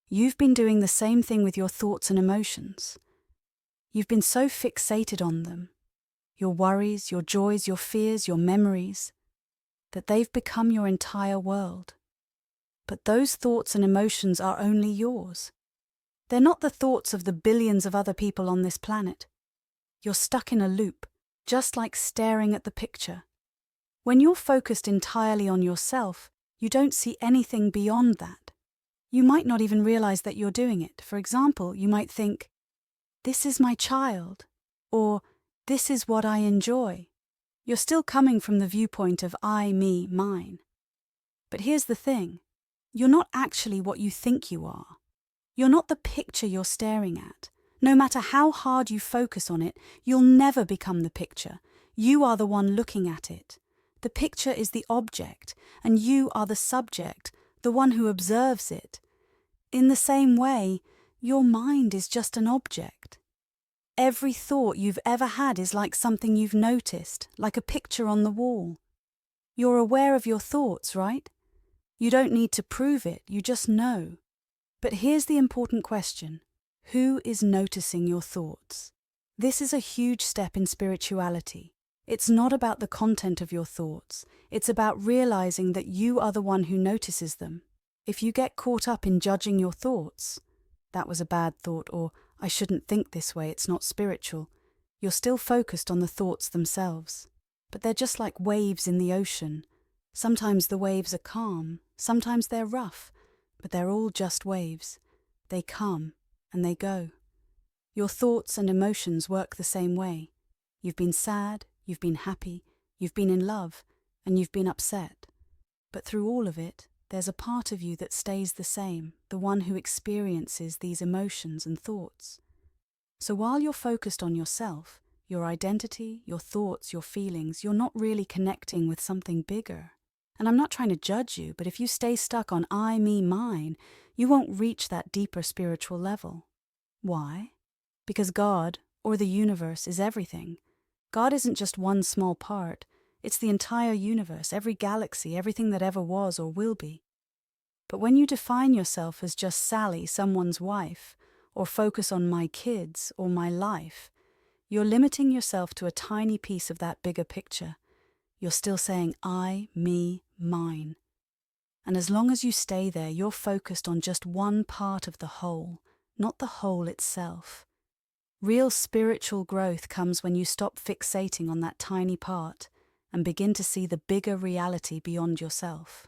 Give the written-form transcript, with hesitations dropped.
You've been doing the same thing with your thoughts and emotions. You've been so fixated on them, your worries, your joys, your fears, your memories, that they've become your entire world. But those thoughts and emotions are only yours. They're not the thoughts of the billions of other people on this planet. You're stuck in a loop, just like staring at the picture. When you're focused entirely on yourself, you don't see anything beyond that. You might not even realize that you're doing it. For example, you might think, "This is my child," or "This is what I enjoy." You're still coming from the viewpoint of I, me, mine. But here's the thing. You're not actually what you think you are. You're not the picture you're staring at. No matter how hard you focus on it, you'll never become the picture. You are the one looking at it. The picture is the object, and you are the subject, the one who observes it. In the same way, your mind is just an object. Every thought you've ever had is like something you've noticed, like a picture on the wall. You're aware of your thoughts, right? You don't need to prove it, you just know. But here's the important question. Who is noticing your thoughts? This is a huge step in spirituality. It's not about the content of your thoughts. It's about realizing that you are the one who notices them. If you get caught up in judging your thoughts, "That was a bad thought," or "I shouldn't think this way, it's not spiritual," you're still focused on the thoughts themselves. But they're just like waves in the ocean. Sometimes the waves are calm, sometimes they're rough, but they're all just waves. They come and they go. Your thoughts and emotions work the same way. You've been sad, you've been happy, you've been in love, and you've been upset. But through all of it, there's a part of you that stays the same, the one who experiences these emotions and thoughts. So while you're focused on yourself, your identity, your thoughts, your feelings, you're not really connecting with something bigger. And I'm not trying to judge you, but if you stay stuck on I, me, mine, you won't reach that deeper spiritual level. Why? Because God, or the universe, is everything. God isn't just one small part. It's the entire universe, every galaxy, everything that ever was or will be. But when you define yourself as just Sally, someone's wife, or focus on my kids or my life, you're limiting yourself to a tiny piece of that bigger picture. You're still saying I, me, mine. And as long as you stay there, you're focused on just one part of the whole, not the whole itself. Real spiritual growth comes when you stop fixating on that tiny part and begin to see the bigger reality beyond yourself.